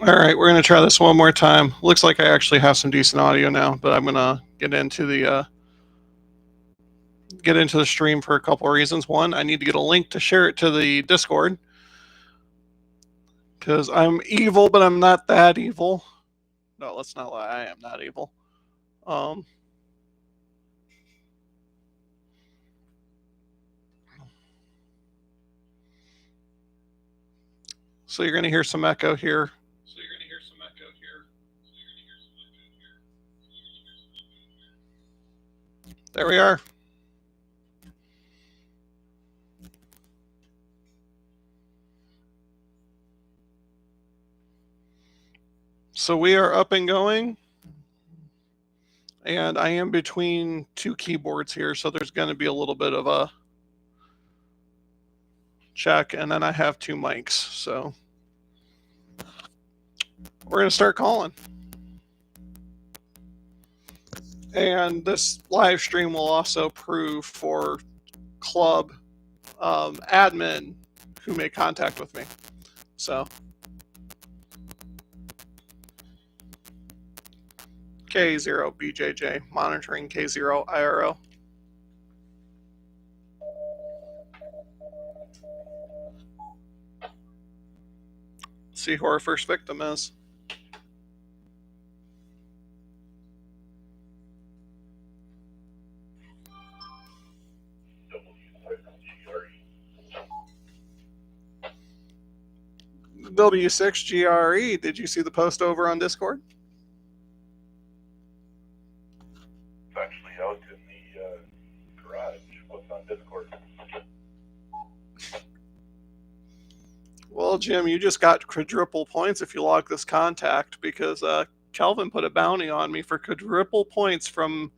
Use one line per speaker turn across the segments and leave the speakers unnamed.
All right, we're going to try this one more time. Looks like I actually have some decent audio now, but I'm going to get into the stream for a couple of reasons. One, I need to get a link to share it to the Discord because I'm evil, but I'm not that evil. No, let's not lie. I am not evil. Um, so you're going to hear some echo here. There we are. So we are up and going. And I am between two keyboards here, so there's going to be a little bit of a check. And then I have two mics. So we're going to start calling. And this live stream will also prove for club admin who made contact with me. So K0BJJ monitoring K0IRO. See who our first victim is. W6GRE, did you see the post over on Discord?
It's actually out in the garage. What's on Discord?
Well, Jim, you just got quadruple points if you log this contact because Kelvin put a bounty on me for quadruple points from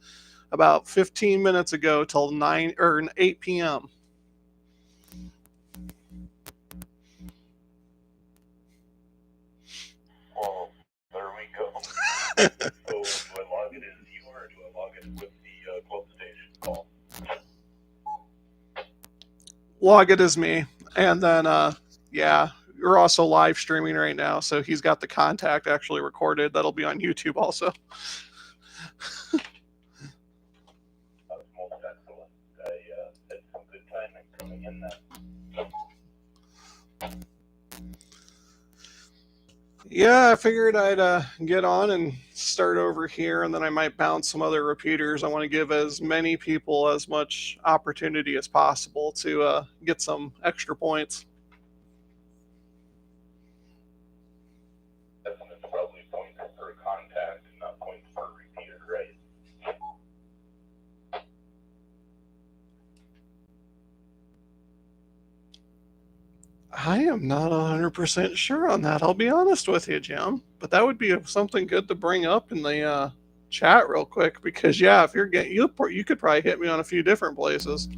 about 15 minutes ago till 9 or 8 p.m.
Well, there we go. So do I log it as you or do I log it with the club station call?
Log it as me, and then yeah, you're also live streaming right now, so he's got the contact actually recorded. That'll be on YouTube also.
That's most excellent. I had some good timing coming in that.
Yeah, I figured I'd get on and start over here, and then I might bounce some other repeaters. I want to give as many people as much opportunity as possible to get some extra points.
That's probably points per contact, not points per repeater, right?
I am not 100% sure on that. I'll be honest with you, Jim. But that would be something good to bring up in the chat real quick because yeah, if you're getting you could probably hit me on a few different places.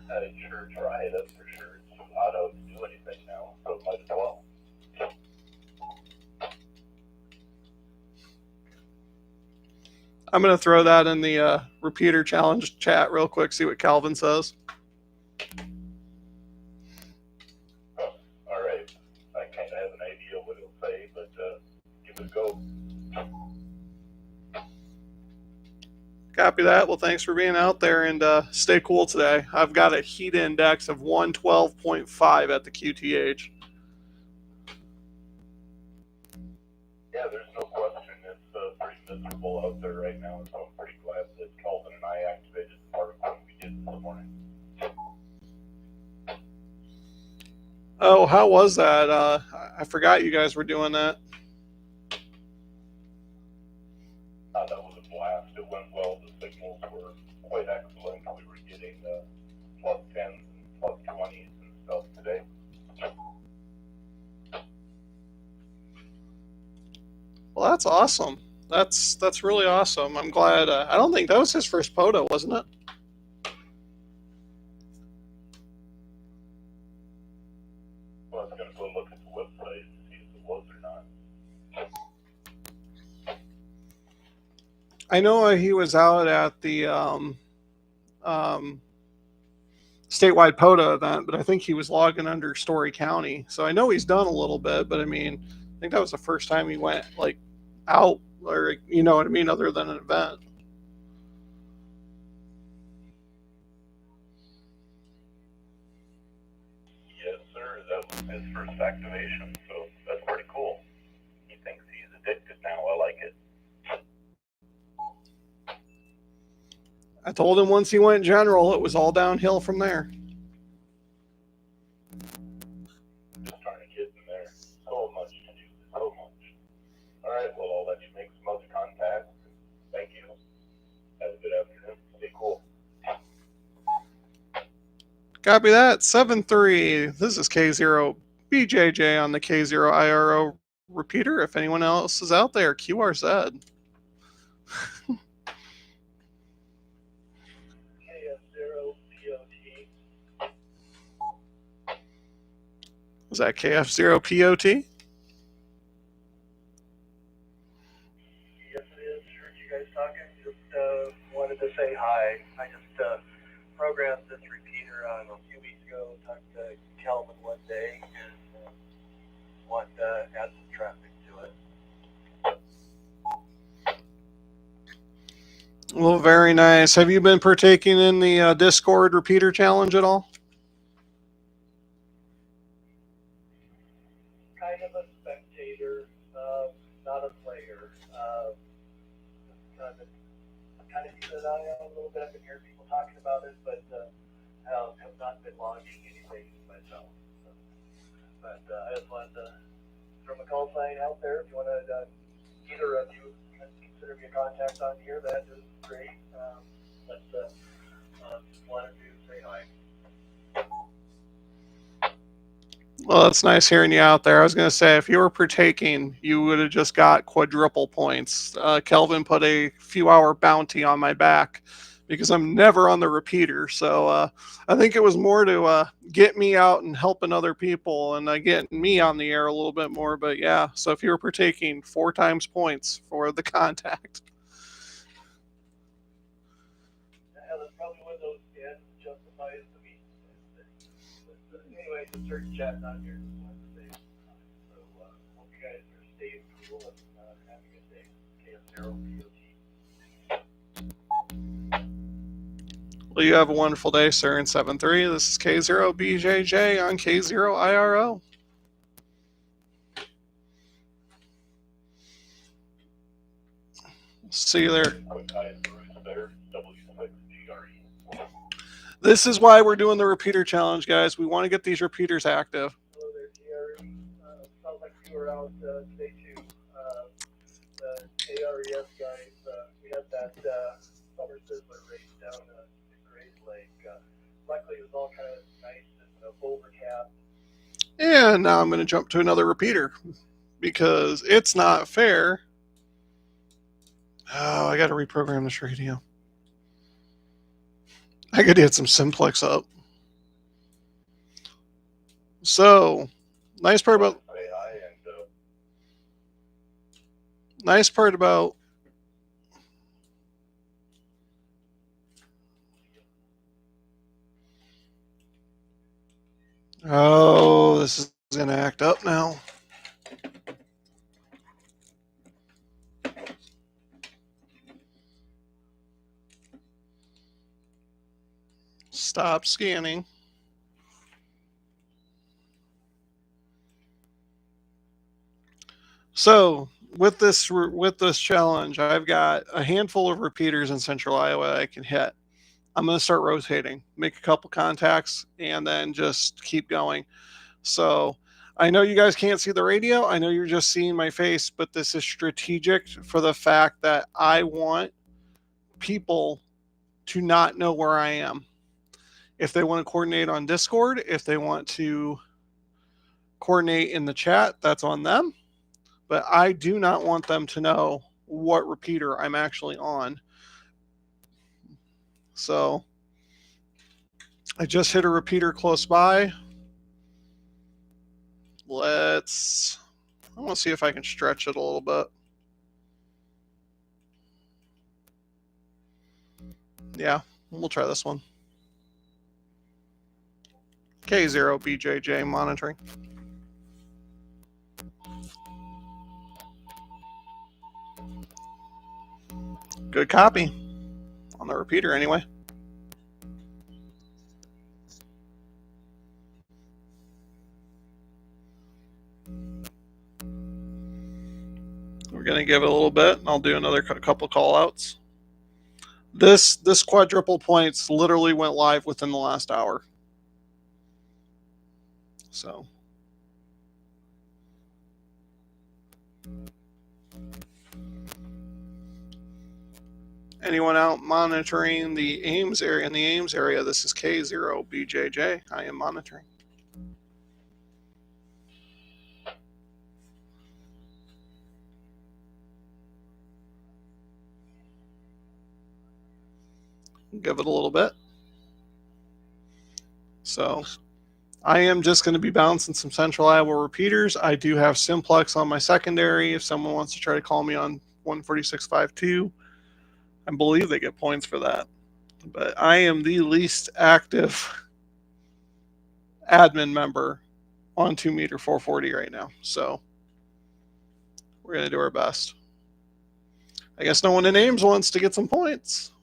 I'd sure try it, that's for sure. It's too hot out to do anything now, so might as well.
I'm going to throw that in the repeater challenge chat real quick, see what Calvin says.
Oh, all right. I kind of have an idea what he'll say, but give it a go.
Copy that. Well, thanks for being out there and stay cool today. I've got a heat index of 112.5 at the QTH.
Yeah, there's no question. It's pretty miserable out there right now, so I'm pretty glad that Kelvin and I activated the part when we did this morning.
Oh, how was that? I forgot you guys were doing that.
That was a blast. It went well. The signals were quite excellent. We were getting plus 10s and plus 20s and stuff today.
Well, that's awesome. That's really awesome. I'm glad. I don't think that was his first POTA, wasn't it?
Well, I was going to go look at the website to see if it was or not.
I know he was out at the statewide POTA event, but I think he was logging under Story County. So I know he's done a little bit, but I mean, I think that was the first time he went like out, or you know what I mean, other than an event.
Yes, sir. That was his first activation, so that's pretty cool. He thinks he's addicted now. I like it.
I told him once he went general, it was all downhill from there.
Just trying to get in there. So much to do. So much. All right. Well, I'll let you make some other contacts. Thank you. Have a good afternoon. Stay cool.
Copy that. 7-3. This is K0BJJ on the K0IRO repeater. If anyone else is out there, QRZ.
K0POT.
Was that KF0POT?
Yes, it is. Heard you guys talking. Just wanted to say hi. I just programmed this repeater a few weeks ago. Talked to Calvin one day and wanted to add some traffic to it.
Well, very nice. Have you been partaking in the Discord repeater challenge at all?
Kind of a spectator, not a player. Kind of keep an eye on a little bit. I've been hearing people talking about it, but have not been launching anything myself. So, but I just wanted to throw my call sign out there. If you want to, either of you consider me a contact on here, that is great. But just wanted to say hi.
Well, that's nice hearing you out there. I was going to say, if you were partaking, you would have just got quadruple points. Kelvin put a few hour bounty on my back because I'm never on the repeater. So I think it was more to get me out and helping other people and getting me on the air a little bit more. But yeah, so if you were partaking, 4 times points for the contact.
That's probably one of those ends justifies the means. But anyway, just start chatting on here. So hope you guys are staying cool and having a good day. K0POT.
Well, you have a wonderful day, sir. In 7-3, this is K0BJJ on K0IRO. See you there. This is why we're doing the repeater challenge, guys. We want to get these repeaters active.
Hello there, GRE. Sounds like you were out today too. The KRES guys, we had that summer sizzler race down in Grays Lake. Luckily, it was all kind of nice and overcast.
And now I'm going to jump to another repeater because it's not fair. Oh, I got to reprogram this radio. I got to get some simplex up. So, nice part about oh, this is going to act up now. Stop scanning. So with this challenge, I've got a handful of repeaters in Central Iowa I can hit. I'm going to start rotating, make a couple contacts, and then just keep going. So I know you guys can't see the radio. I know you're just seeing my face, but this is strategic for the fact that I want people to not know where I am. If they want to coordinate on Discord, if they want to coordinate in the chat, that's on them. But I do not want them to know what repeater I'm actually on. So I just hit a repeater close by. I want to see if I can stretch it a little bit. Yeah, we'll try this one. K0BJJ monitoring. Good copy. On the repeater anyway. We're going to give it a little bit, and I'll do another couple call outs. This quadruple points literally went live within the last hour. So anyone out monitoring the Ames area? In the Ames area, this is K0BJJ. I am monitoring. Give it a little bit. So I am just going to be bouncing some Central Iowa repeaters. I do have simplex on my secondary. If someone wants to try to call me on 146.52, I believe they get points for that. But I am the least active admin member on 2 meter 440 right now. So we're going to do our best. I guess no one in Ames wants to get some points.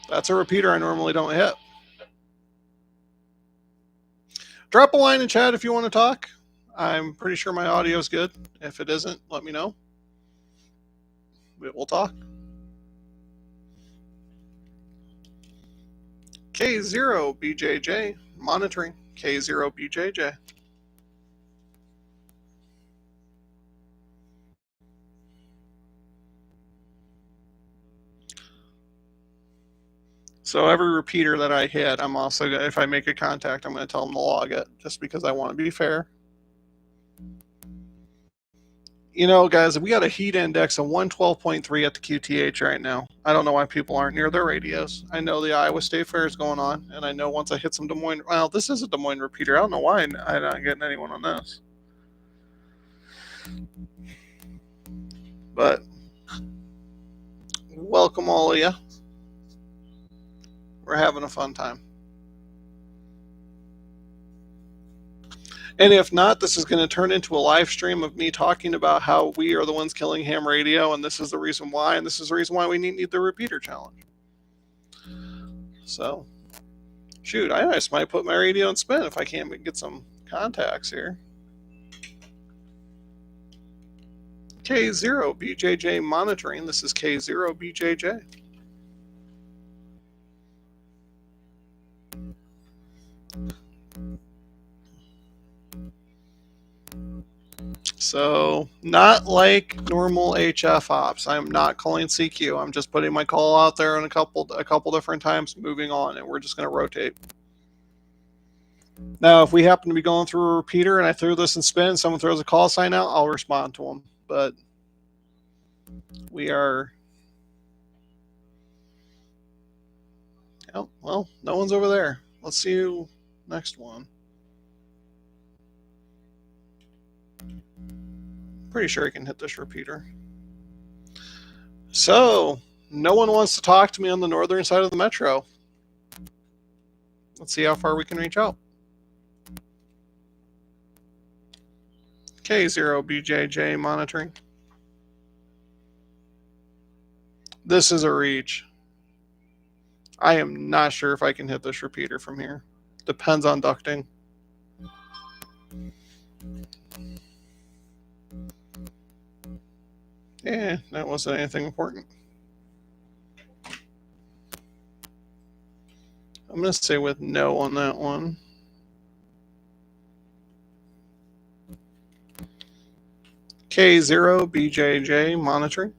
That's a repeater I normally don't hit. Drop a line in chat if you want to talk. I'm pretty sure my audio is good. If it isn't, let me know. We'll talk. K0BJJ monitoring. K0BJJ. So every repeater that I hit, I'm also, if I make a contact, I'm going to tell them to log it, just because I want to be fair. You know, guys, we got a heat index of 112.3 at the QTH right now. I don't know why people aren't near their radios. I know the Iowa State Fair is going on, and I know once I hit some Des Moines, well, this is a Des Moines repeater. I don't know why I'm not getting anyone on this. But welcome all of you. We're having a fun time. And if not, this is going to turn into a live stream of me talking about how we are the ones killing ham radio, and this is the reason why, and this is the reason why we need the repeater challenge. So, shoot, I just might put my radio in spin if I can't get some contacts here. K0BJJ monitoring. This is K0BJJ. So not like normal HF ops. I'm not calling CQ. I'm just putting my call out there in a couple different times, moving on, and we're just going to rotate. Now, if we happen to be going through a repeater and I throw this in spin, someone throws a call sign out, I'll respond to them. But we are... Oh, well, no one's over there. Let's see who next one. Pretty sure I can hit this repeater. So, no one wants to talk to me on the northern side of the metro. Let's see how far we can reach out. K0BJJ monitoring. This is a reach. I am not sure if I can hit this repeater from here. Depends on ducting. Yeah, that wasn't anything important. I'm going to say with no on that one. K0BJJ monitoring.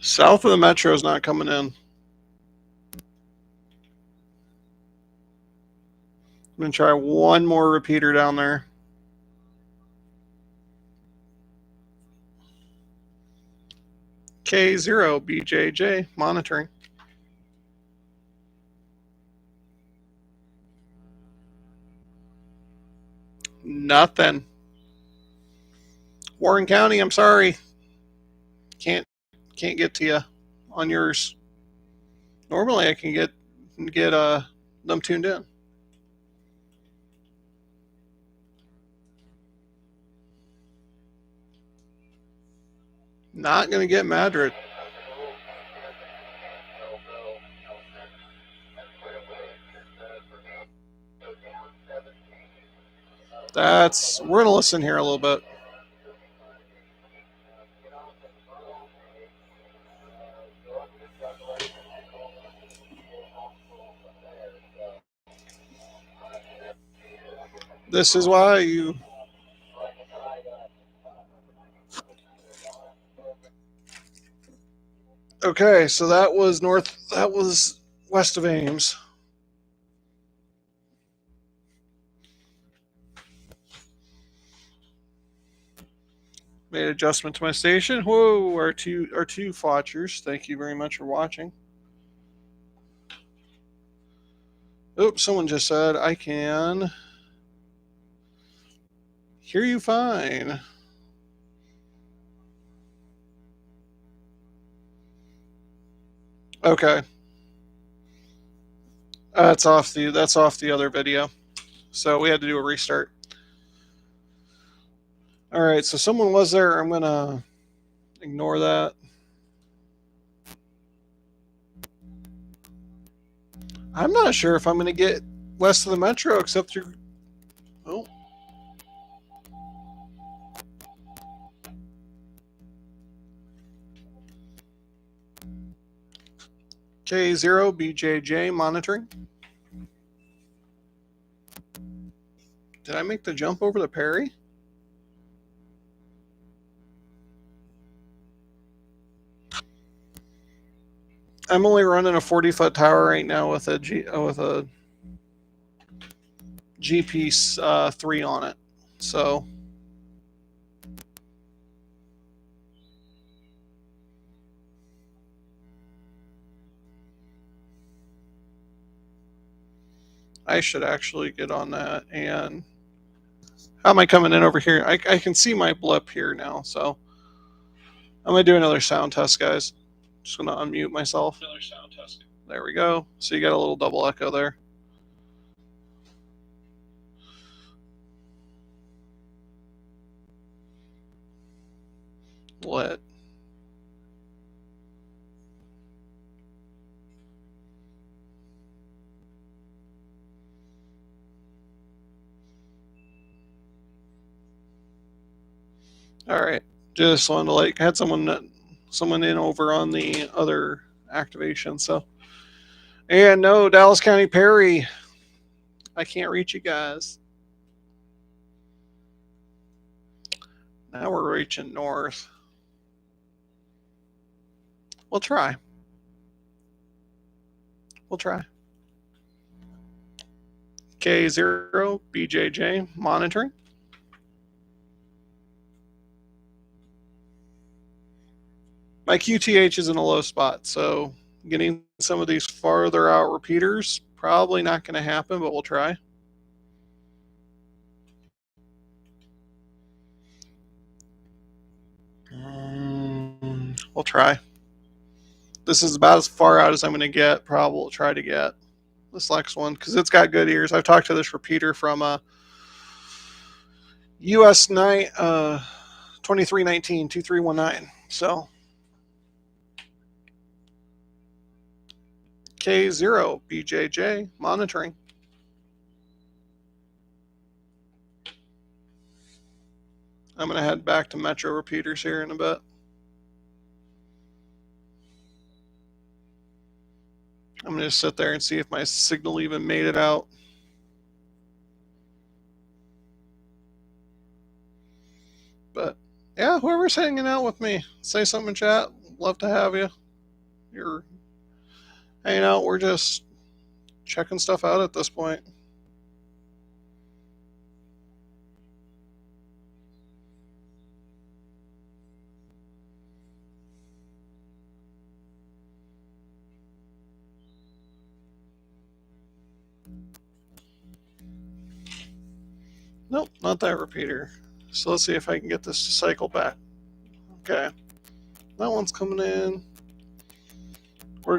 South of the metro is not coming in. I'm going to try one more repeater down there. K0BJJ monitoring. Nothing. Warren County, I'm sorry. Can't get to you on yours. Normally I can get them tuned in. Not gonna get Madrid. We're gonna listen here a little bit. This is why you. Okay, so that was west of Ames. Made adjustment to my station. Whoa, our two watchers. Thank you very much for watching. Oops, someone just said I can hear you fine. Okay. That's off the other video. So we had to do a restart. All right, so someone was there. I'm gonna ignore that. I'm not sure if I'm gonna get west of the metro except through. Oh. K0 BJJ monitoring. Did I make the jump over the Perry? I'm only running a 40-foot tower right now with a GP3 on it. So I should actually get on that. And how am I coming in over here? I can see my blip here now. So I'm going to do another sound test, guys. Just going to unmute myself. Another sound test. There we go. So you got a little double echo there. Lit. All right. Just wanted to had someone in over on the other activation. So, and no, Dallas County Perry, I can't reach you guys. Now we're reaching north. We'll try. K0 BJJ monitoring. My QTH is in a low spot, so getting some of these farther out repeaters probably not going to happen, but we'll try. We'll try. This is about as far out as I'm going to get. Probably we'll try to get this next one because it's got good ears. I've talked to this repeater from US 2319 2319. So K0 BJJ monitoring. I'm going to head back to Metro repeaters here in a bit. I'm going to just sit there and see if my signal even made it out. But yeah, whoever's hanging out with me, say something in chat. Love to have you. You're hanging out. We're just checking stuff out at this point. Nope, not that repeater. So let's see if I can get this to cycle back. Okay. That one's coming in. We're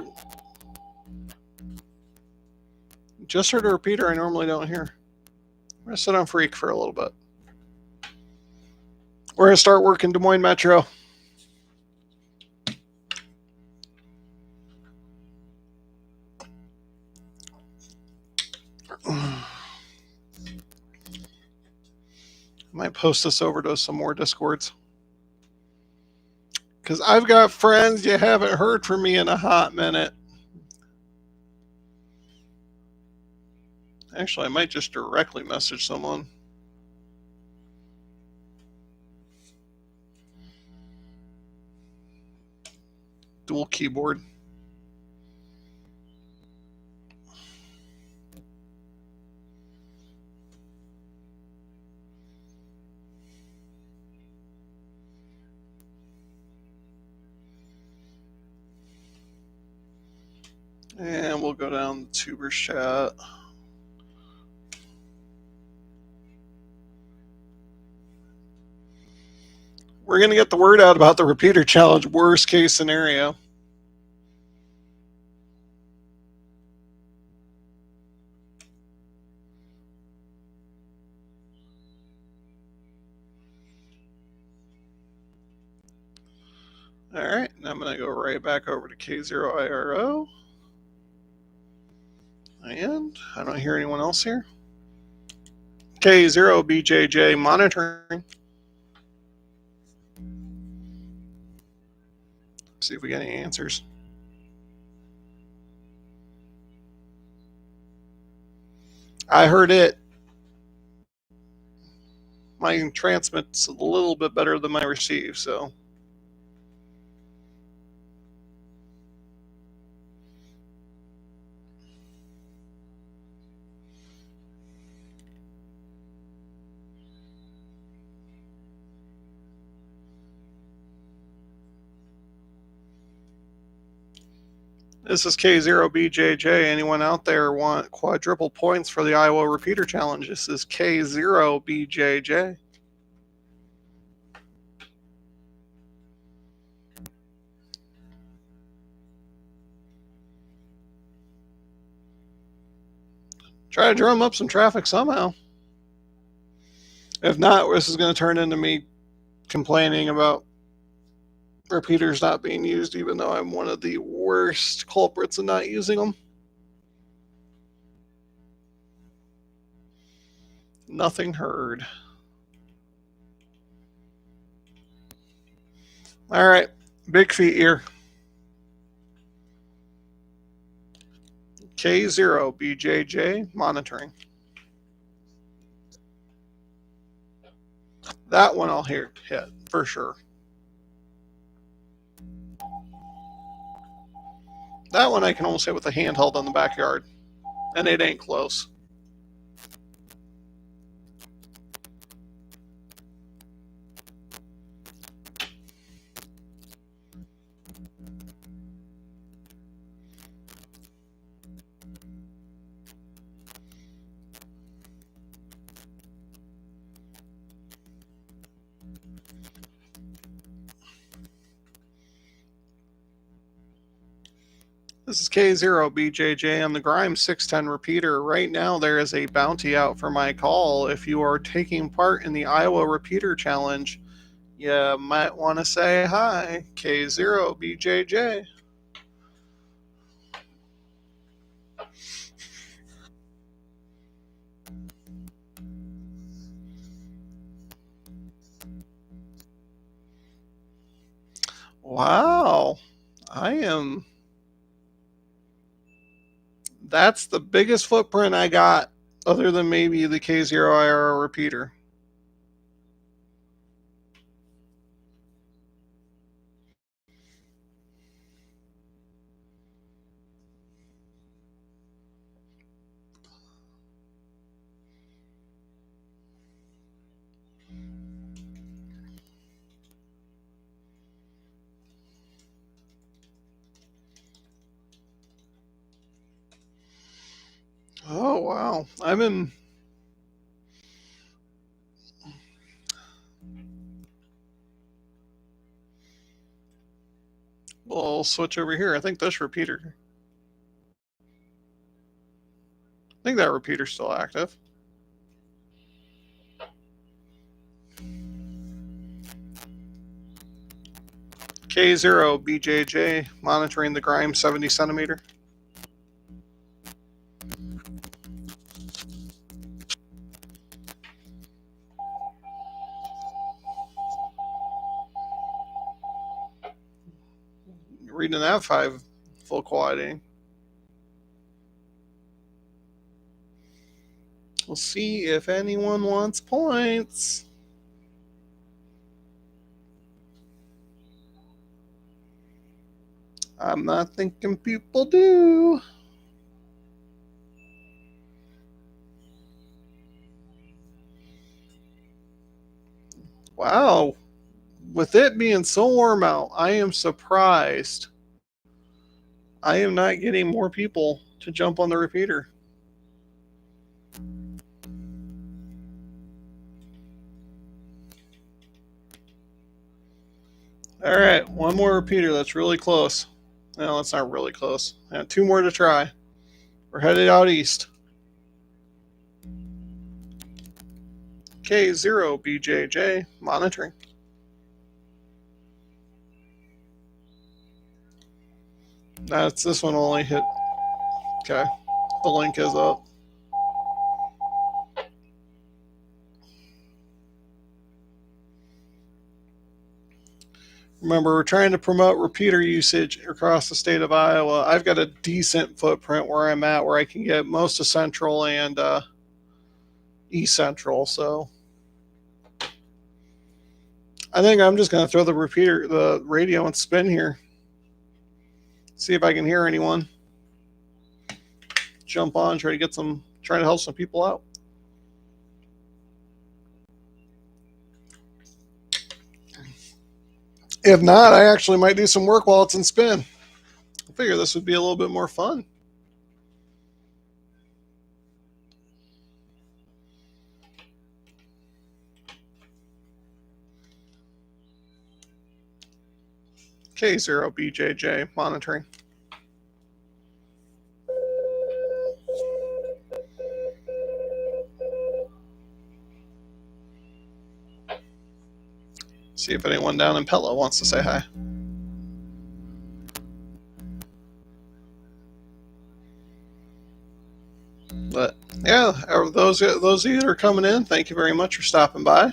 just heard a repeater I normally don't hear. We're going to sit on Freak for a little bit. We're going to start working Des Moines Metro. Might post this over to some more Discords. Because I've got friends you haven't heard from me in a hot minute. Actually, I might just directly message someone. Dual keyboard. And we'll go down the Tubers chat. We're going to get the word out about the repeater challenge, worst case scenario. All right, now I'm going to go right back over to K0IRO. And I don't hear anyone else here. K0BJJ monitoring. See if we get any answers. I heard it. My transmit's a little bit better than my receive, so. This is K0BJJ. Anyone out there want quadruple points for the Iowa Repeater Challenge? This is K0BJJ. Try to drum up some traffic somehow. If not, this is going to turn into me complaining about repeaters not being used, even though I'm one of the worst culprits in not using them. Nothing heard. All right, big feet here. K0BJJ monitoring. That one I'll hit for sure. That one I can almost hit with a handheld on the backyard, and it ain't close. This is K0BJJ on the Grimes 610 repeater. Right now, there is a bounty out for my call. If you are taking part in the Iowa Repeater Challenge, you might want to say hi, K0BJJ. Wow, that's the biggest footprint I got, other than maybe the K0IRO repeater. Oh, wow. We'll switch over here. I think this repeater. I think that repeater's still active. K0BJJ monitoring the Grimes 70 centimeter. Reading that 5 full quality. We'll see if anyone wants points. I'm not thinking people do. Wow. With it being so warm out, I am surprised. I am not getting more people to jump on the repeater. All right, one more repeater that's really close. No, that's not really close. 2 more to try. We're headed out east. K0BJJ monitoring. That's this one only hit. Okay, the link is up. Remember, we're trying to promote repeater usage across the state of Iowa. I've got a decent footprint where I'm at, where I can get most of Central and East Central. So I think I'm just going to throw the radio and spin here. See if I can hear anyone. Jump on, try to help some people out. If not, I actually might do some work while it's in spin. I figure this would be a little bit more fun. K0BJJ monitoring. See if anyone down in Pella wants to say hi. But yeah, those of you that are coming in, thank you very much for stopping by.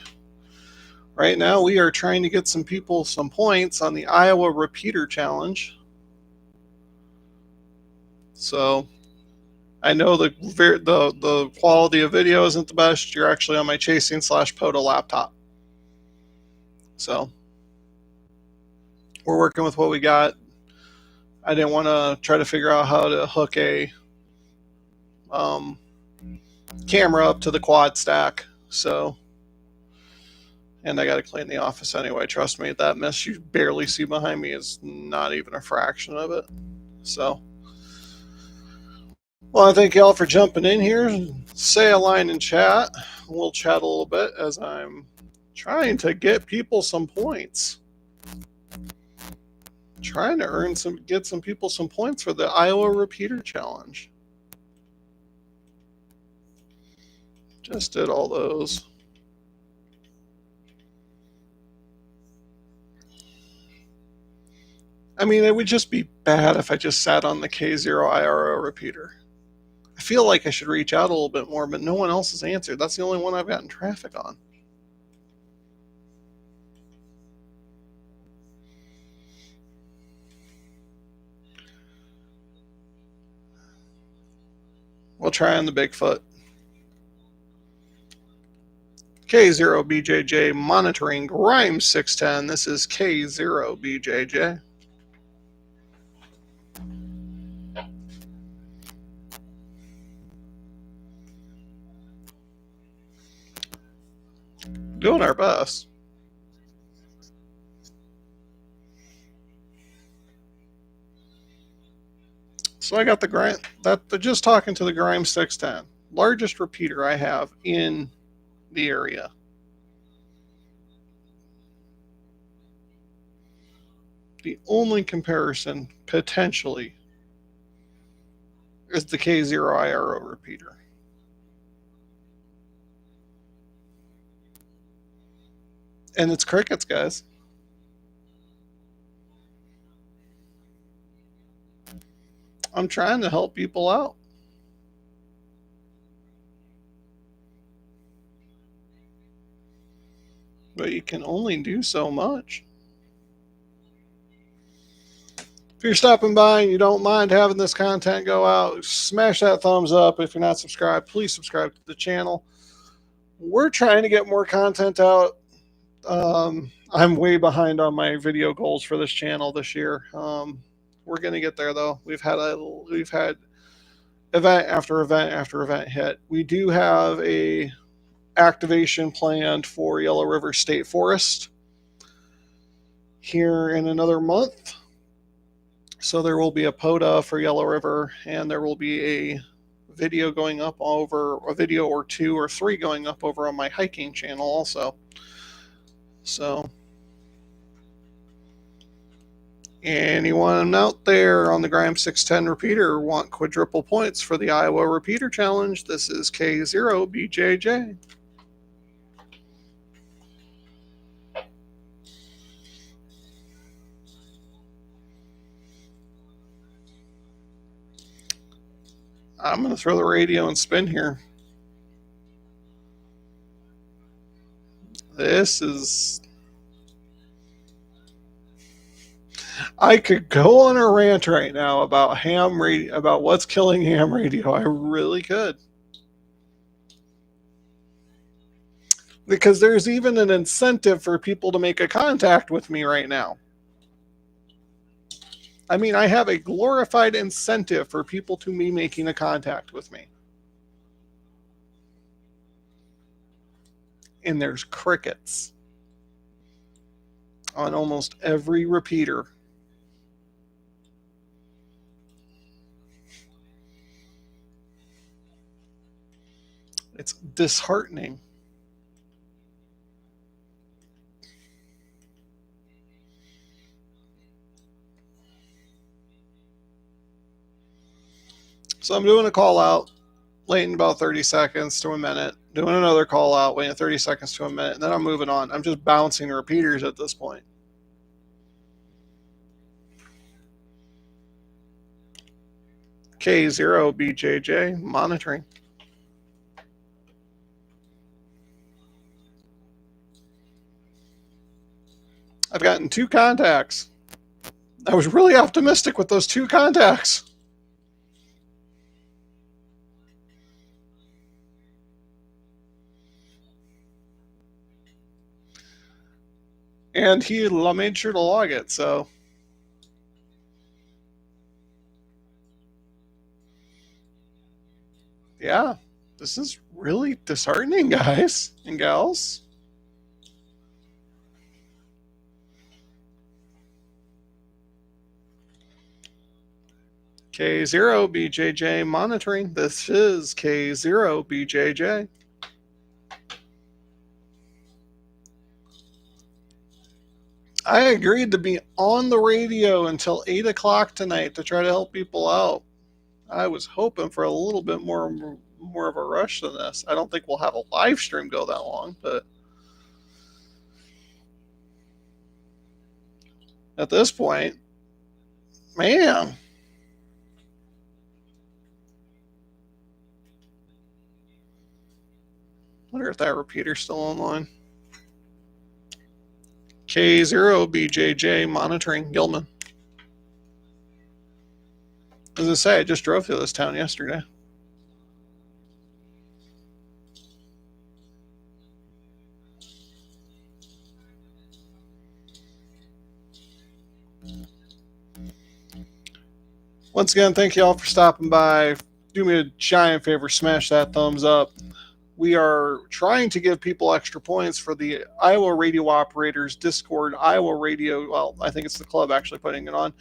Right now, we are trying to get some people some points on the Iowa Repeater Challenge. So I know the quality of video isn't the best. You're actually on my chasing/POTA laptop. So we're working with what we got. I didn't want to try to figure out how to hook a camera up to the quad stack. So, and I got to clean the office anyway. Trust me, that mess you barely see behind me is not even a fraction of it. So, well, I thank y'all for jumping in here. Say a line in chat. We'll chat a little bit as I'm trying to get people some points. Trying to get some people some points for the Iowa Repeater Challenge. Just did all those. I mean, it would just be bad if I just sat on the K0IRO repeater. I feel like I should reach out a little bit more, but no one else has answered. That's the only one I've gotten traffic on. We'll try on the Bigfoot. K0BJJ monitoring Grimes 610. This is K0BJJ. Doing our best. So I got the Grimes, just talking to the Grimes 610, largest repeater I have in the area. The only comparison, potentially, is the K0IRO repeater. And it's crickets, guys. I'm trying to help people out. But you can only do so much. If you're stopping by and you don't mind having this content go out, smash that thumbs up. If you're not subscribed, please subscribe to the channel. We're trying to get more content out. I'm way behind on my video goals for this channel this year. We're going to get there, though. We've had event after event after event hit. We do have a activation planned for Yellow River State Forest here in another month. So there will be a POTA for Yellow River, and there will be a video going up over a video or 2 or 3 going up over on my hiking channel also. So anyone out there on the Grime 610 repeater want quadruple points for the Iowa repeater challenge, this is K0BJJ. I'm going to throw the radio and spin here. This is... I could go on a rant right now about ham radio, about what's killing ham radio. I really could. Because there's even an incentive for people to make a contact with me right now. I mean, I have a glorified incentive for people to be making a contact with me. And there's crickets on almost every repeater. It's disheartening. So I'm doing a call out, waiting about 30 seconds to a minute, doing another call out, waiting 30 seconds to a minute, and then I'm moving on. I'm just bouncing repeaters at this point. K0BJJ monitoring. I've gotten 2 contacts. I was really optimistic with those 2 contacts. And he made sure to log it, so. Yeah, this is really disheartening, guys and gals. K0BJJ monitoring. This is K0BJJ. I agreed to be on the radio until 8 o'clock tonight to try to help people out. I was hoping for a little bit more of a rush than this. I don't think we'll have a live stream go that long, but at this point, man. I wonder if that repeater's still online. K0BJJ monitoring Gilman. As I say, I just drove through this town yesterday. Once again, thank you all for stopping by. Do me a giant favor, smash that thumbs up. We are trying to give people extra points for the Iowa Radio Operators Discord, Iowa Radio, well, I think it's the club actually putting it on,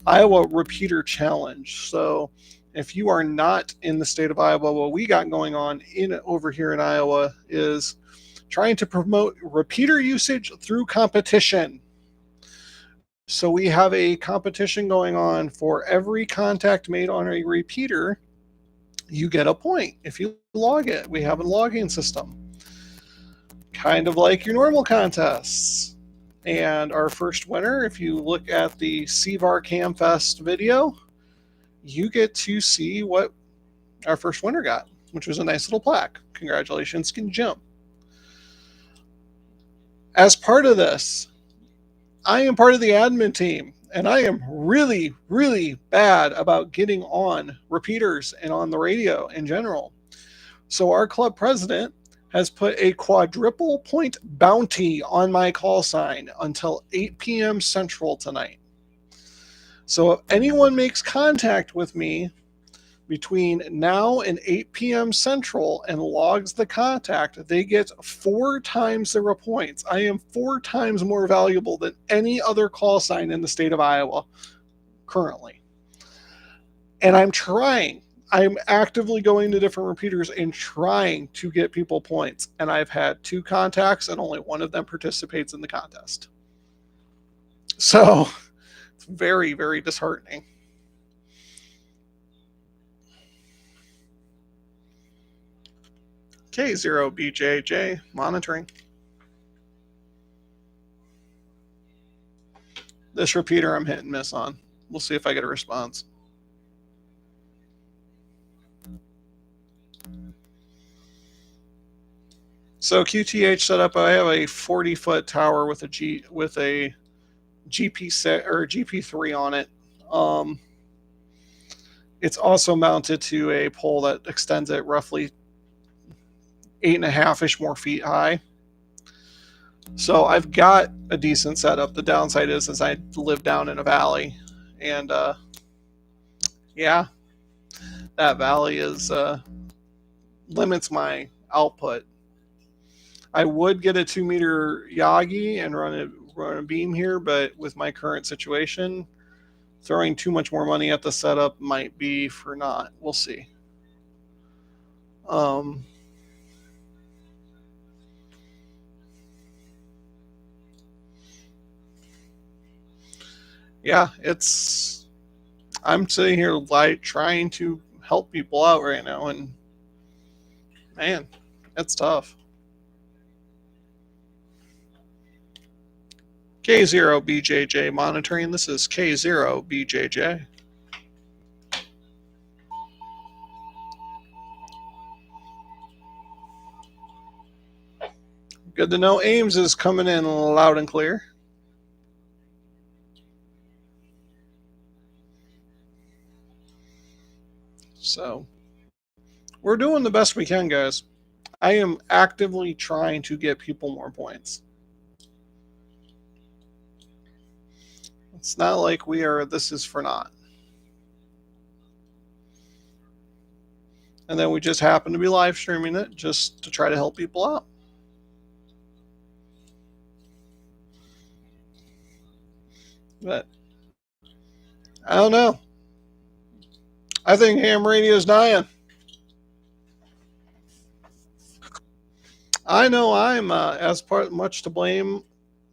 Iowa Repeater Challenge. So if you are not in the state of Iowa, what we got going on over here in Iowa is trying to promote repeater usage through competition. So we have a competition going on. For every contact made on a repeater, you get a point if you log it. We have a logging system, kind of like your normal contests. And our first winner, if you look at the CVAR CamFest video, you get to see what our first winner got, which was a nice little plaque. Congratulations, Jim. As part of this, I am part of the admin team, and I am really, really bad about getting on repeaters and on the radio in general. So our club president has put a quadruple point bounty on my call sign until 8 p.m. Central tonight. So if anyone makes contact with me between now and 8 p.m. Central and logs the contact, they get 4 times their points. I am 4 times more valuable than any other call sign in the state of Iowa currently. And I'm trying. I'm actively going to different repeaters and trying to get people points. And I've had 2 contacts and only one of them participates in the contest. So it's very, very disheartening. K0BJJ monitoring. This repeater I'm hit and miss on. We'll see if I get a response. So QTH setup, I have a 40-foot tower with a GP6 or GP3 on it. It's also mounted to a pole that extends it roughly 8.5-ish more feet high. So I've got a decent setup. The downside is I live down in a valley, and yeah, that valley is limits my output. I would get a 2-meter Yagi and run a beam here, but with my current situation, throwing too much more money at the setup might be for naught. We'll see. Yeah, I'm sitting here like trying to help people out right now, and man, it's tough. K0BJJ monitoring. This is K0BJJ. Good to know Ames is coming in loud and clear. So we're doing the best we can, guys. I am actively trying to get people more points. It's not like this is for naught. And then we just happen to be live streaming it just to try to help people out. But I don't know. I think ham radio is dying. I know I'm as much to blame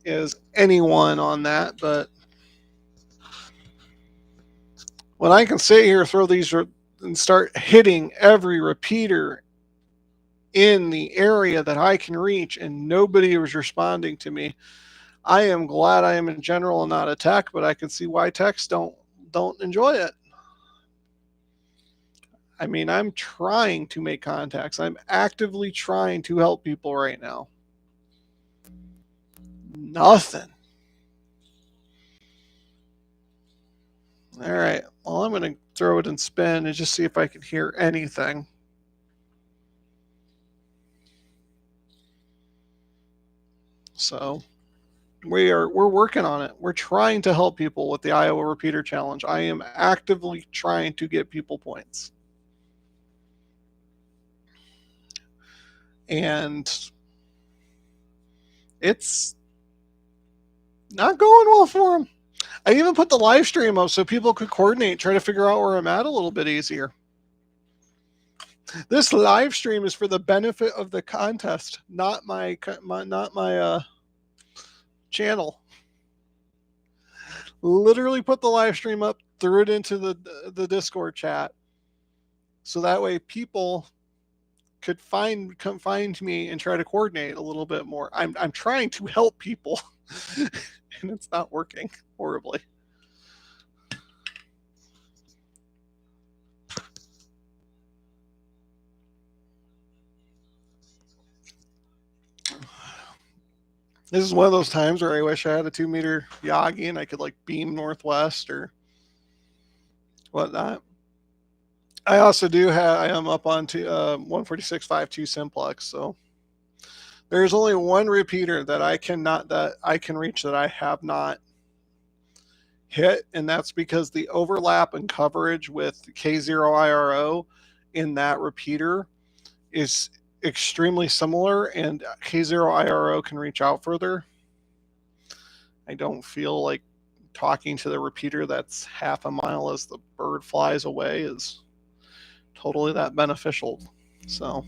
as anyone on that, but when I can sit here, throw these and start hitting every repeater in the area that I can reach, and nobody was responding to me, I am glad I am in general and not a tech, but I can see why techs don't enjoy it. I mean, I'm trying to make contacts. I'm actively trying to help people right now. Nothing. All right. Well, I'm going to throw it in spin and just see if I can hear anything. So we're working on it. We're trying to help people with the Iowa Repeater Challenge. I am actively trying to get people points. And it's not going well for them. I even put the live stream up so people could coordinate, try to figure out where I'm at a little bit easier. This live stream is for the benefit of the contest, not my channel. literally put the live stream up, threw it into the Discord chat, so that way people could come find me and try to coordinate a little bit more. I'm trying to help people, and it's not working horribly. This is one of those times where I wish I had a 2-meter Yagi and I could like beam northwest or whatnot. I also do have, I am up on 146.52 simplex, so there's only one repeater that I can reach that I have not hit, and that's because the overlap and coverage with K0IRO in that repeater is extremely similar, and K0IRO can reach out further. I don't feel like talking to the repeater that's half a mile as the bird flies away is totally that beneficial. So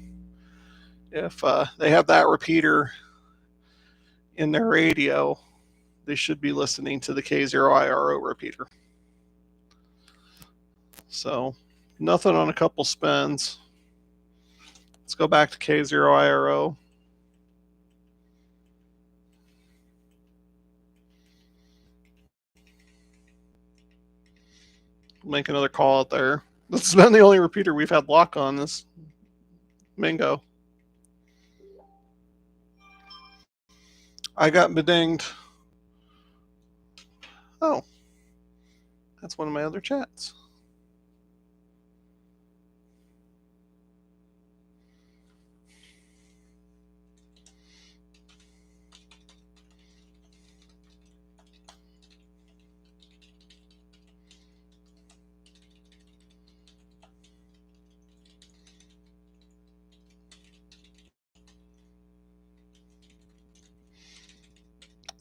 if they have that repeater in their radio, they should be listening to the K0IRO repeater. So nothing on a couple spins. Let's go back to K0IRO. Make another call out there. This has been the only repeater we've had luck on this Mingo. I got bedinged. Oh, that's one of my other chats.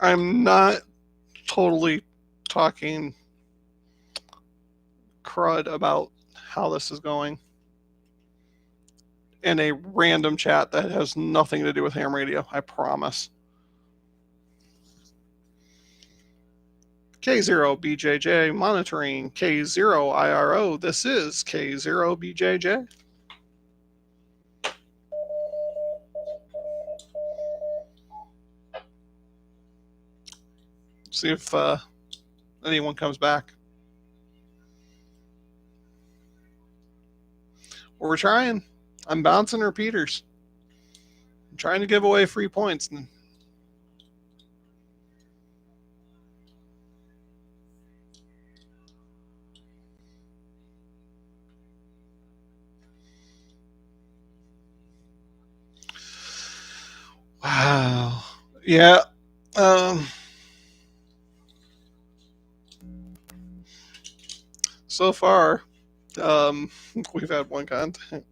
I'm not totally talking crud about how this is going in a random chat that has nothing to do with ham radio, I promise. K0BJJ monitoring K0IRO. This is K0BJJ. See if anyone comes back. We're trying. I'm bouncing repeaters. I'm trying to give away free points. Wow. Yeah. So far, we've had one contact.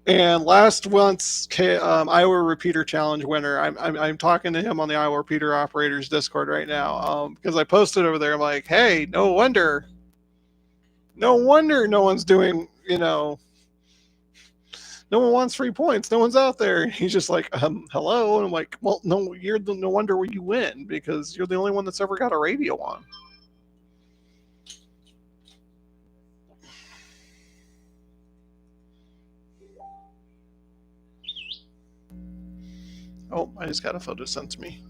And last month's Iowa Repeater Challenge winner, I'm talking to him on the Iowa Repeater Operators Discord right now because I posted over there. I'm like, hey, no wonder no one's doing, no one wants free points. No one's out there. And he's just like, hello. And I'm like, well, no, you're no wonder where you win because you're the only one that's ever got a radio on. Oh, I just got a photo sent to me.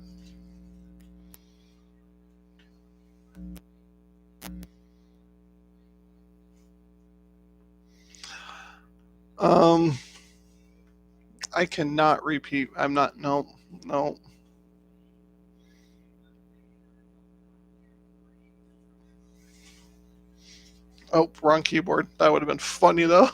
I cannot repeat. I'm not, no. Oh, wrong keyboard. That would have been funny though.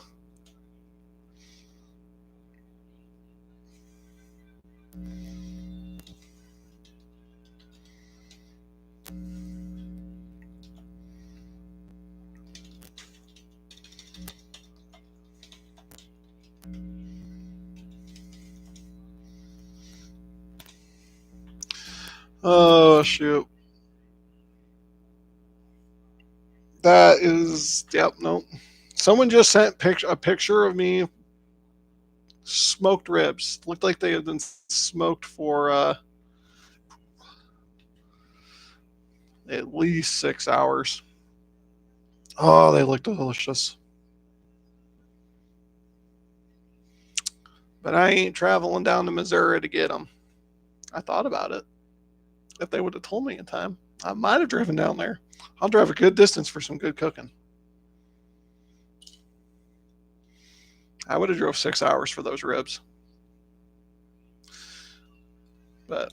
Oh shoot. That is, yep, nope. Someone just sent a picture of me smoked ribs. Looked like they had been smoked for at least 6 hours. Oh, they look delicious. But I ain't traveling down to Missouri to get them. I thought about it. If they would have told me in time, I might have driven down there. I'll drive a good distance for some good cooking. I would have drove 6 hours for those ribs. But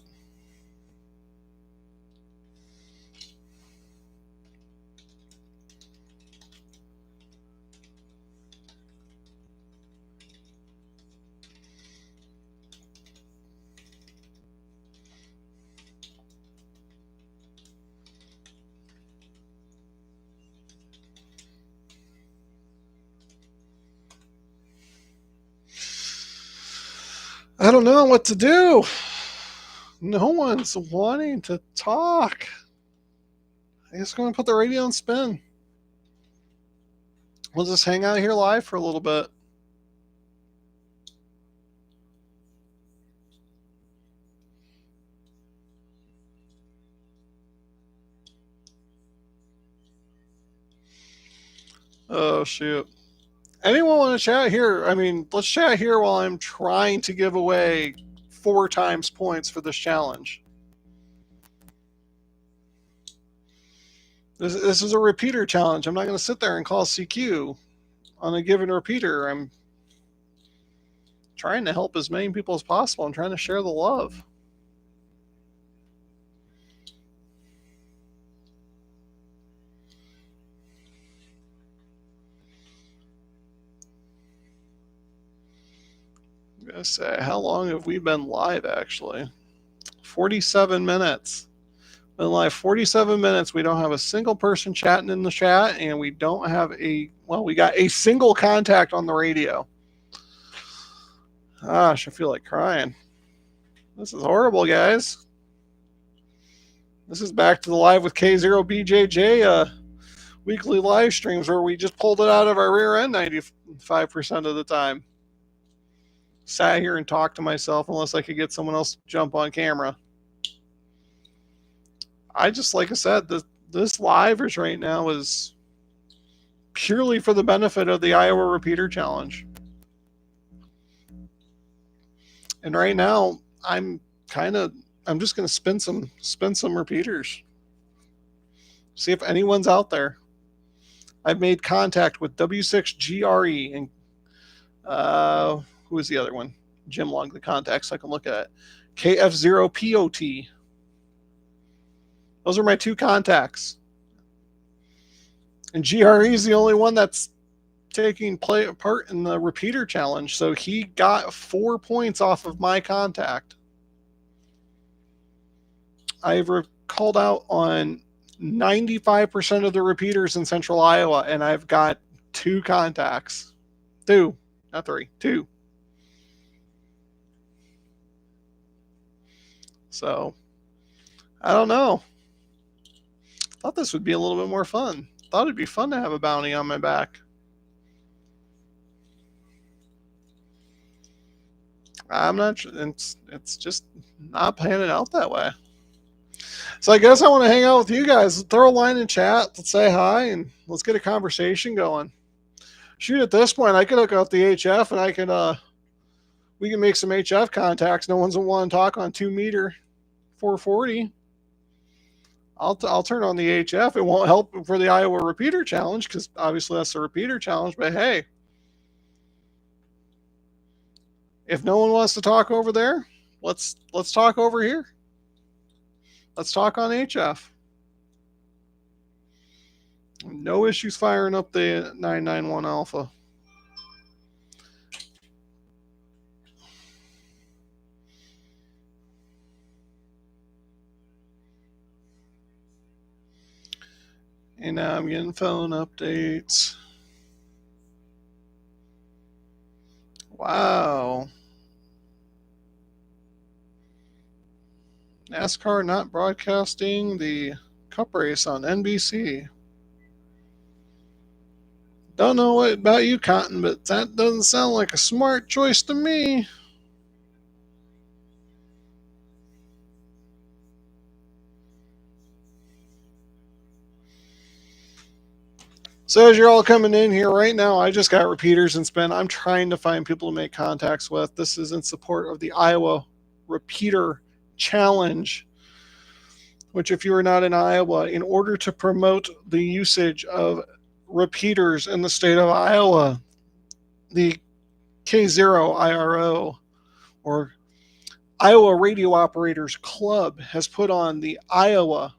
I don't know what to do. No one's wanting to talk. I guess I'm going to put the radio on spin. We'll just hang out here live for a little bit. Oh, shoot. Anyone want to chat here? I mean, let's chat here while I'm trying to give away 4 times points for this challenge. This is a repeater challenge. I'm not going to sit there and call CQ on a given repeater. I'm trying to help as many people as possible. I'm trying to share the love. I'm going to say, how long have we been live, actually? 47 minutes. Been live 47 minutes. We don't have a single person chatting in the chat, and we don't have we got a single contact on the radio. Gosh, I feel like crying. This is horrible, guys. This is back to the Live with K0BJJ weekly live streams where we just pulled it out of our rear end 95% of the time. Sat here and talked to myself unless I could get someone else to jump on camera. Like I said, this livers right now is purely for the benefit of the Iowa Repeater Challenge. And right now, I'm just going to spin some repeaters. See if anyone's out there. I've made contact with W6GRE and who is the other one? Jim logged the contacts so I can look at it. KF0POT. Those are my 2 contacts. And GRE is the only one that's taking part in the repeater challenge. So he got 4 points off of my contact. I've called out on 95% of the repeaters in central Iowa, and I've got 2 contacts. 2, not 3, 2. So, I don't know. Thought this would be a little bit more fun. Thought it'd be fun to have a bounty on my back. I'm not. It's just not panning out that way. So I guess I want to hang out with you guys. Throw a line in chat. Let's say hi and let's get a conversation going. Shoot, at this point, I could hook up the HF and I can we can make some HF contacts. No one's want to talk on 2 meter 440. I'll turn on the HF. It won't help for the Iowa Repeater Challenge because obviously that's the Repeater Challenge. But hey, if no one wants to talk over there, let's talk over here. Let's talk on HF. No issues firing up the 991 Alpha. And now I'm getting phone updates. Wow. NASCAR not broadcasting the Cup race on NBC. Don't know what about you, Cotton, but that doesn't sound like a smart choice to me. So as you're all coming in here right now, I just got repeaters and spin. I'm trying to find people to make contacts with. This is in support of the Iowa Repeater Challenge, which if you are not in Iowa, in order to promote the usage of repeaters in the state of Iowa, the K0IRO, or Iowa Radio Operators Club, has put on the Iowa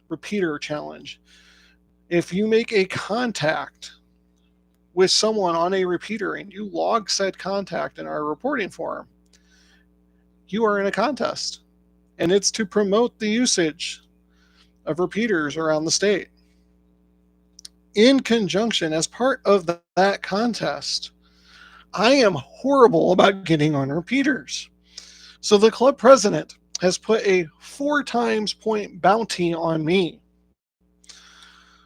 Repeater Challenge. If you make a contact with someone on a repeater and you log said contact in our reporting forum, you are in a contest. And it's to promote the usage of repeaters around the state. In conjunction, as part of that contest, I am horrible about getting on repeaters. So the club president has put a 4 times point bounty on me.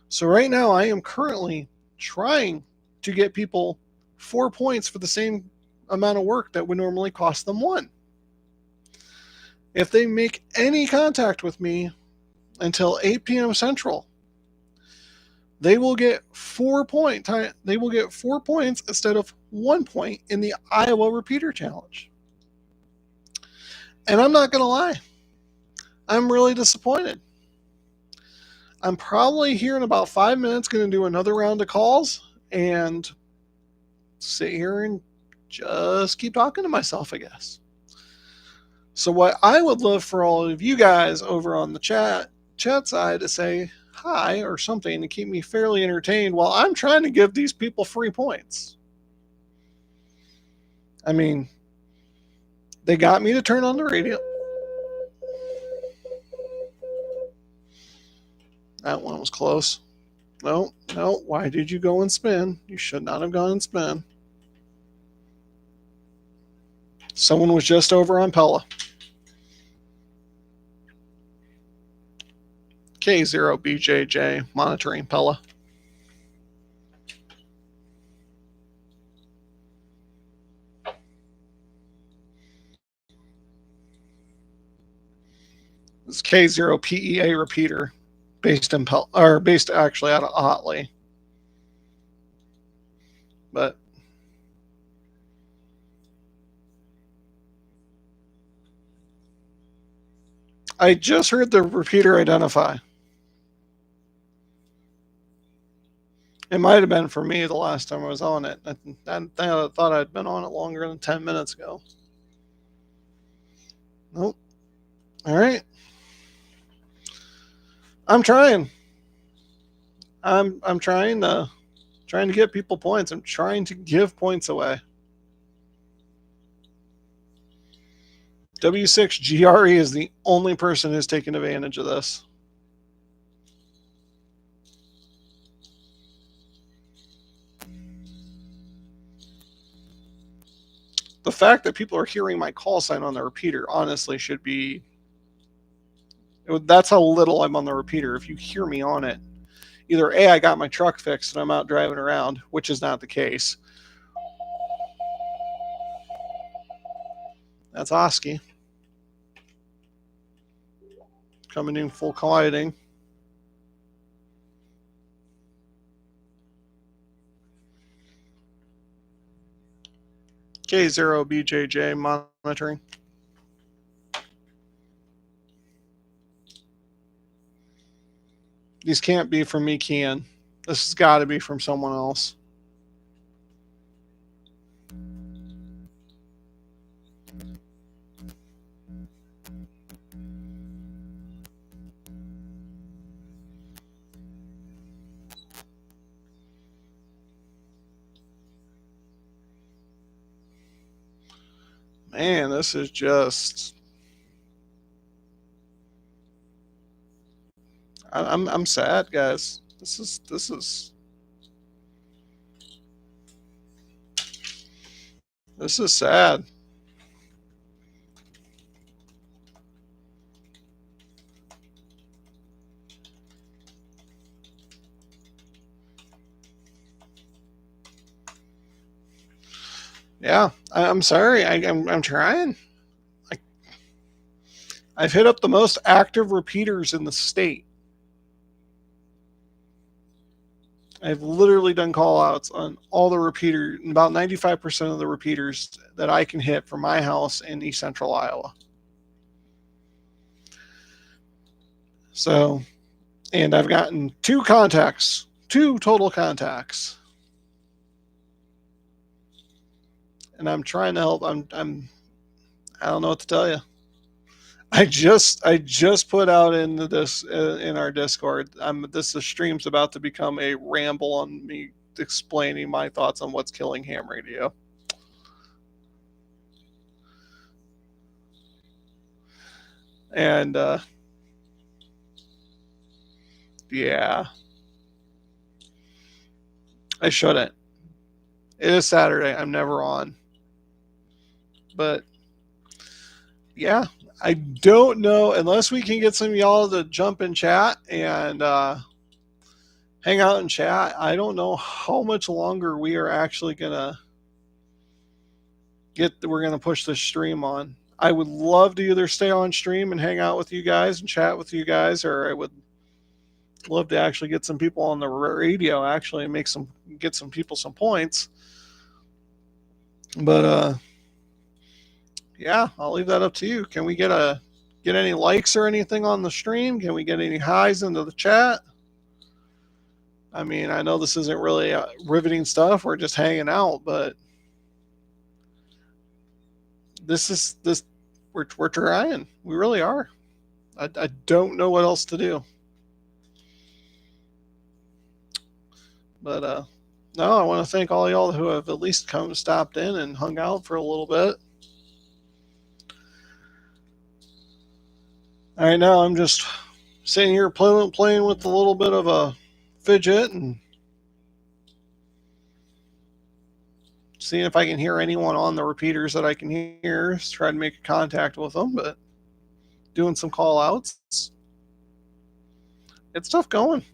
So right now I am currently trying to get people 4 points for the same amount of work that would normally cost them 1. If they make any contact with me until 8 p.m. Central, they will get 4 points. They will get 4 points instead of 1 point in the Iowa Repeater Challenge. And I'm not going to lie, I'm really disappointed. I'm probably here in about 5 minutes going to do another round of calls and sit here and just keep talking to myself, I guess. So what I would love for all of you guys over on the chat side to say hi or something to keep me fairly entertained while I'm trying to give these people free points. I mean, they got me to turn on the radio. That one was close. No. Why did you go and spin? You should not have gone and spin. Someone was just over on Pella. K0BJJ monitoring Pella. It's K0PEA repeater based in Pella, or based actually out of Otley. But I just heard the repeater identify. It might have been for me the last time I was on it. I thought I'd been on it longer than 10 minutes ago. Nope. All right. I'm trying. I'm trying to get people points. I'm trying to give points away. W6GRE is the only person who's taken advantage of this. The fact that people are hearing my call sign on the repeater honestly should be... That's how little I'm on the repeater. If you hear me on it, either A, I got my truck fixed and I'm out driving around, which is not the case. That's Oski. Coming in full colliding. K0BJJ monitoring. These can't be from me, Kian. This has got to be from someone else. Man, this is just... I'm sad, guys. This is sad. Yeah, I'm sorry. I'm trying. I, I've hit up the most active repeaters in the state. I've literally done call outs on all the repeaters, about 95% of the repeaters that I can hit from my house in East Central Iowa. So, and I've gotten two total contacts. And I'm trying to help. I don't know what to tell you. I just put out into this in our Discord. This the stream's about to become a ramble on me explaining my thoughts on what's killing ham radio. And yeah, I shouldn't. It is Saturday. I'm never on. But yeah, I don't know unless we can get some of y'all to jump in chat and hang out and chat. I don't know how much longer we are actually gonna we're gonna push this stream on. I would love to either stay on stream and hang out with you guys and chat with you guys, or I would love to actually get some people on the radio actually and get some people some points. But yeah, I'll leave that up to you. Can we get any likes or anything on the stream? Can we get any highs into the chat? I mean, I know this isn't really riveting stuff. We're just hanging out, but this we're trying. We really are. I don't know what else to do. But no, I want to thank all y'all who have at least stopped in and hung out for a little bit. All right, now I'm just sitting here playing with a little bit of a fidget and seeing if I can hear anyone on the repeaters that I can hear. Try to make contact with them, but doing some call outs. It's tough going.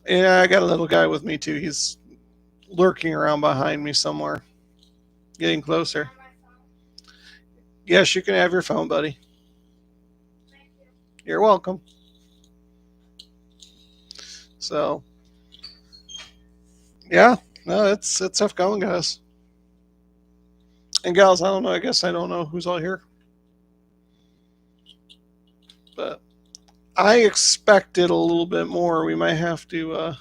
Yeah, I got a little guy with me too. He's lurking around behind me somewhere, getting closer. Yes, you can have your phone, buddy. You're welcome. So, yeah, no, it's tough going, guys and gals. I don't know. I guess I don't know who's all here, but I expected a little bit more. We might have to.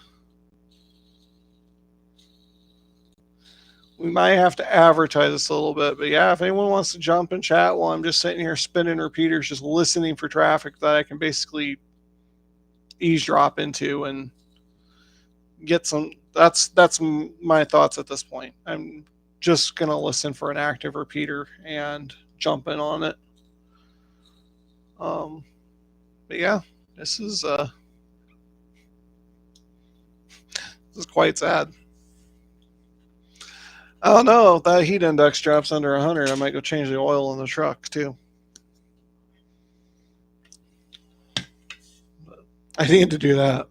We might have to advertise this a little bit, but yeah, if anyone wants to jump and chat while I'm just sitting here spinning repeaters, just listening for traffic that I can basically eavesdrop into and get some. That's my thoughts at this point. I'm just gonna listen for an active repeater and jump in on it. But yeah, this is quite sad. I don't know if that heat index drops under 100. I might go change the oil in the truck too. But I need to do that.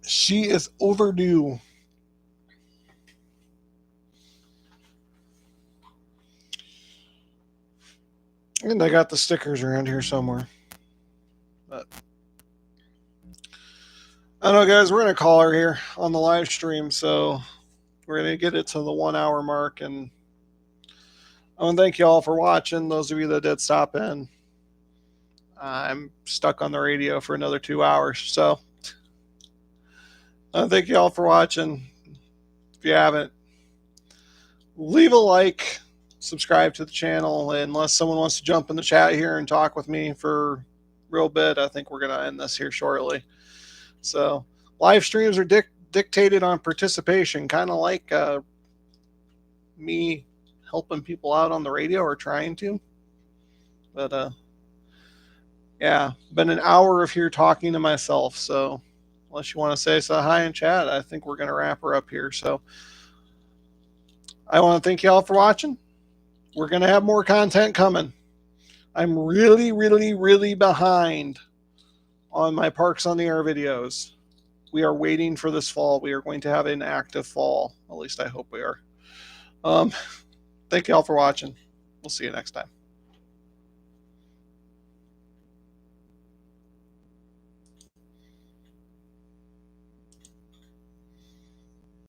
She is overdue. And I got the stickers around here somewhere. But I don't know, guys. We're going to call her here on the live stream. So we're going to get it to the 1 hour mark. And I want to thank you all for watching. Those of you that did stop in. I'm stuck on the radio for another 2 hours. So thank you all for watching. If you haven't, leave a like, subscribe to the channel. Unless someone wants to jump in the chat here and talk with me for a real bit, I think we're going to end this here shortly. So live streams are dictated on participation, kind of like me helping people out on the radio or trying to. But yeah, been an hour of here talking to myself. So unless you want to say hi in chat, I think we're going to wrap her up here. So I want to thank you all for watching. We're going to have more content coming. I'm really, really, really behind on my Parks on the Air videos. we are waiting for this fall. We are going to have an active fall. At least I hope we are. Thank you all for watching. We'll see you next time.